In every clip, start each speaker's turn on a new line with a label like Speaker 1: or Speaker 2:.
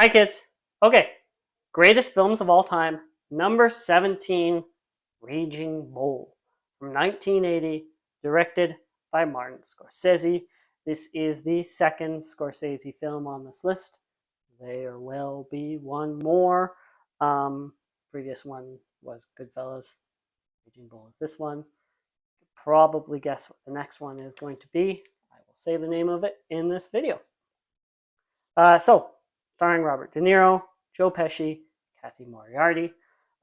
Speaker 1: Hi, kids. Okay, greatest films of all time. Number 17, Raging Bull from 1980, directed by Martin Scorsese. This is the second Scorsese film on this list. There will be one more. Um, Previous one was Goodfellas. Raging Bull is this one. You can probably guess what the next one is going to be. I will say the name of it in this video. Starring Robert De Niro, Joe Pesci, Kathy Moriarty.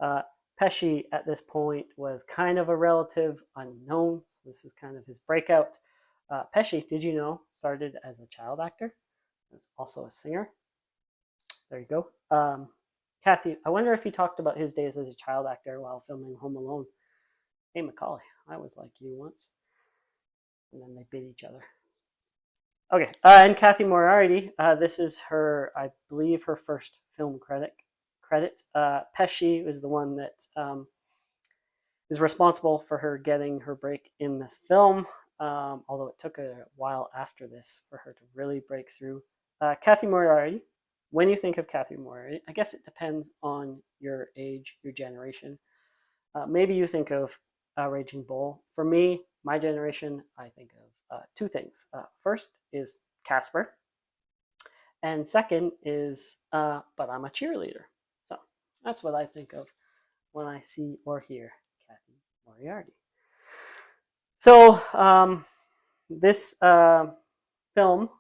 Speaker 1: Uh, Pesci at this point was kind of a relative unknown, so this is kind of his breakout. Pesci, did you know, started as a child actor. He was also a singer. There you go. Kathy, I wonder if he talked about his days as a child actor while filming Home Alone. Hey, Macaulay, I was like you once. And then they bit each other. Okay, and Kathy Moriarty, this is her, I believe, her first film credit. Pesci was the one that is responsible for her getting her break in this film, although it took a while after this for her to really break through. Kathy Moriarty, when you think of Kathy Moriarty, I guess it depends on your age, your generation. Maybe you think of Raging Bull. For me, my generation, I think of two things. First is Casper, and second is But I'm a Cheerleader. So that's what I think of when I see or hear Kathy Moriarty. So this film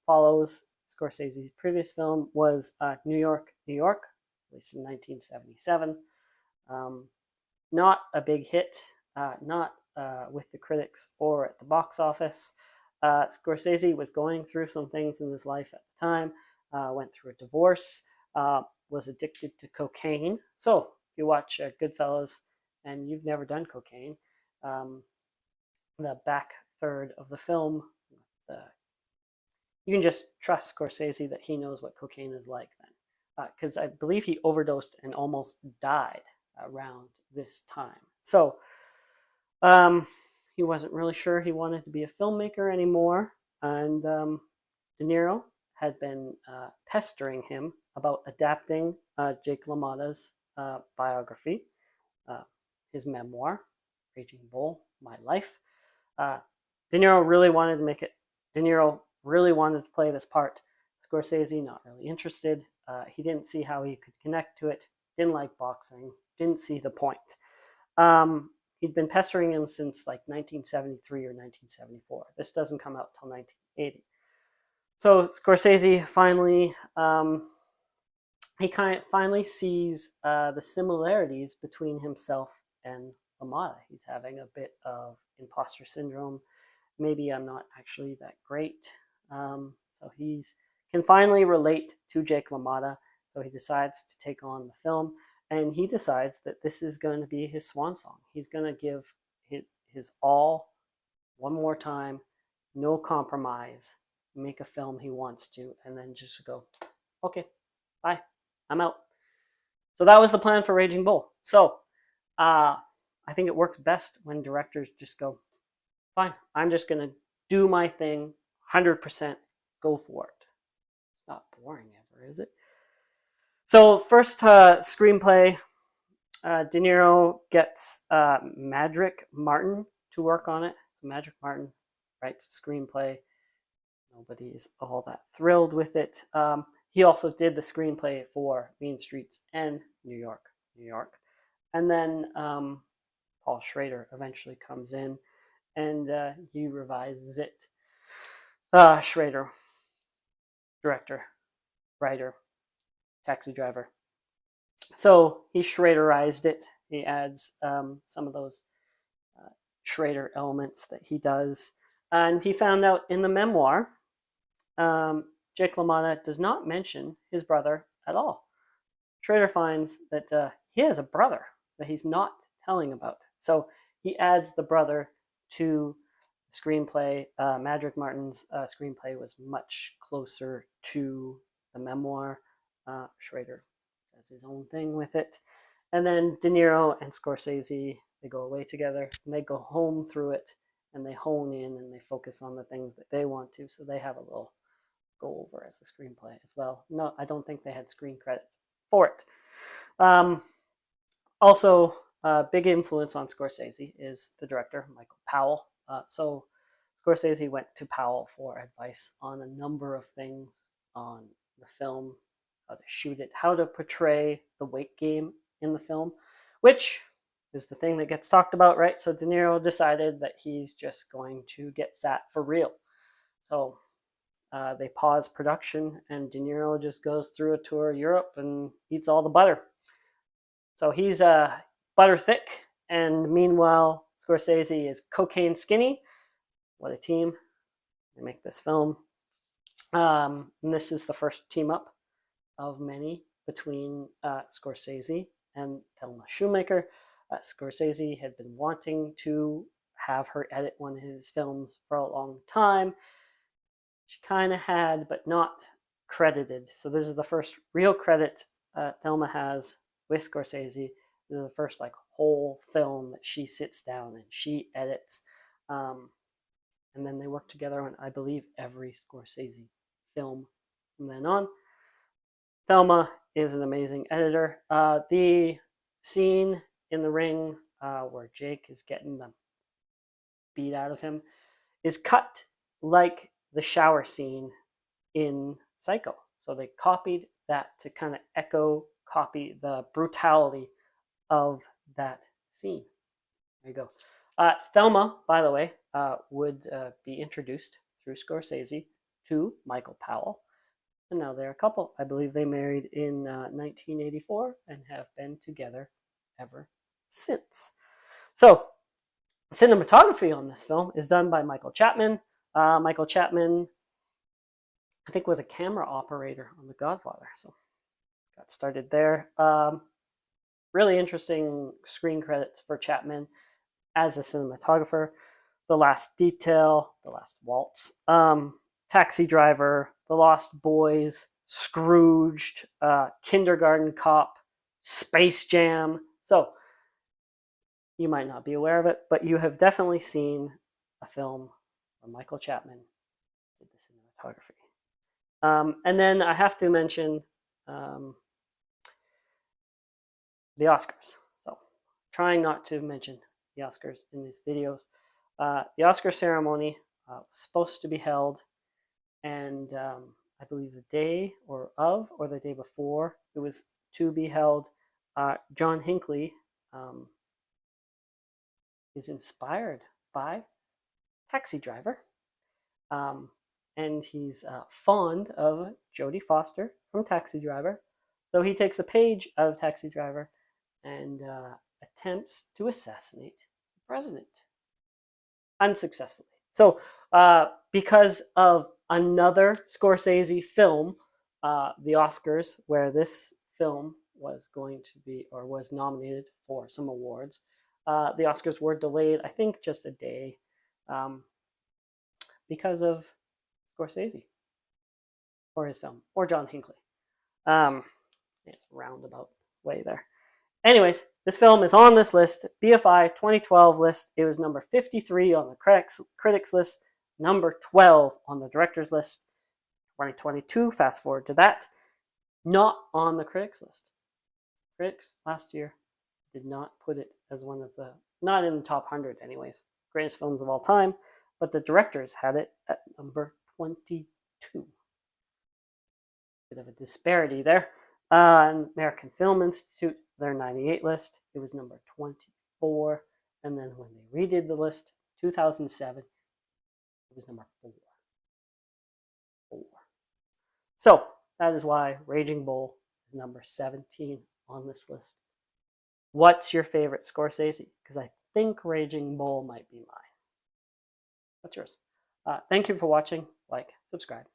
Speaker 1: follows Scorsese's previous film was New York, New York, released in 1977. Not a big hit, not with the critics or at the box office. Scorsese was going through some things in his life at the time, went through a divorce, was addicted to cocaine. So if you watch Goodfellas and you've never done cocaine, the back third of the film, you can just trust Scorsese that he knows what cocaine is like then. Because I believe he overdosed and almost died around this time. So he wasn't really sure he wanted to be a filmmaker anymore. And De Niro had been pestering him about adapting Jake LaMotta's biography, his memoir, Raging Bull, My Life. De Niro really wanted to make it. De Niro really wanted to play this part. Scorsese, not really interested. He didn't see how he could connect to it. Didn't like boxing. Didn't see the point. He'd been pestering him since like 1973 or 1974. This doesn't come out till 1980. So Scorsese finally, finally sees the similarities between himself and LaMotta. He's having a bit of imposter syndrome. Maybe I'm not actually that great. So he can finally relate to Jake LaMotta. So he decides to take on the film, and he decides that this is going to be his swan song. He's going to give his all one more time, no compromise, make a film he wants to, and then just go, okay, bye, I'm out. So that was the plan for Raging Bull. So I think it works best when directors just go, fine, I'm just going to do my thing 100%, go for it. It's not boring ever, is it? So first screenplay, De Niro gets Madrick Martin to work on it. So Madrick Martin writes a screenplay. Nobody is all that thrilled with it. He also did the screenplay for Mean Streets and New York, New York. And then Paul Schrader eventually comes in and he revises it. Schrader, director, writer, taxi driver. So he Schraderized it. He adds some of those Schrader elements that he does. And he found out in the memoir, Jake LaMotta does not mention his brother at all. Schrader finds that he has a brother that he's not telling about. So he adds the brother to the screenplay. Madrick Martin's screenplay was much closer to the memoir. Schrader does his own thing with it. And then De Niro and Scorsese, they go away together and they go home through it and they hone in and they focus on the things that they want to. So they have a little go over as the screenplay as well. No, I don't think they had screen credit for it. Um, Also, big influence on Scorsese is the director, Michael Powell. So Scorsese went to Powell for advice on a number of things on the film, how to shoot it, how to portray the weight game in the film, which is the thing that gets talked about, right? So De Niro decided that he's just going to get fat for real. So they pause production, and De Niro just goes through a tour of Europe and eats all the butter. So he's butter thick, and meanwhile, Scorsese is cocaine skinny. What a team. They make this film. And this is the first team up of many between Scorsese and Thelma Schoonmaker. Scorsese had been wanting to have her edit one of his films for a long time. She kind of had, but not credited. So this is the first real credit Thelma has with Scorsese. This is the first like whole film that she sits down and she edits. And then they work together on, I believe, every Scorsese film from then on. Thelma is an amazing editor. The scene in the ring where Jake is getting the beat out of him is cut like the shower scene in Psycho. So they copied that to kind of copy the brutality of that scene. There you go. Thelma, by the way, would be introduced through Scorsese to Michael Powell. And now they're a couple. I believe they married in 1984 and have been together ever since. So, cinematography on this film is done by Michael Chapman. Michael Chapman, I think, was a camera operator on The Godfather. So, got started there. Really interesting screen credits for Chapman as a cinematographer. The Last Detail, The Last Waltz, Taxi Driver, The Lost Boys, Scrooged, Kindergarten Cop, Space Jam. So you might not be aware of it, but you have definitely seen a film where Michael Chapman did the cinematography. And then I have to mention the Oscars. So trying not to mention the Oscars in these videos. The Oscar ceremony was supposed to be held, and I believe the day or the day before it was to be held, John Hinckley is inspired by Taxi Driver, and he's fond of Jodie Foster from Taxi Driver. So he takes a page out of Taxi Driver and attempts to assassinate the president unsuccessfully. So because of another Scorsese film, the Oscars, where this film was going to be or was nominated for some awards, the Oscars were delayed, I think, just a day because of Scorsese or his film or John Hinckley. It's a roundabout way there. Anyways, this film is on this list, BFI 2012 list. It was number 53 on the critics list, number 12 on the director's list. 2022, fast forward to that, not on the critics list. Critics last year did not put it as one of the, not in the top 100 anyways, greatest films of all time, but the directors had it at number 22. Bit of a disparity there. American Film Institute, their 98 list, it was number 24. And then when they redid the list, 2007, it was number 4. So that is why Raging Bull is number 17 on this list. What's your favorite Scorsese? Because I think Raging Bull might be mine. What's yours? Thank you for watching. Like, subscribe.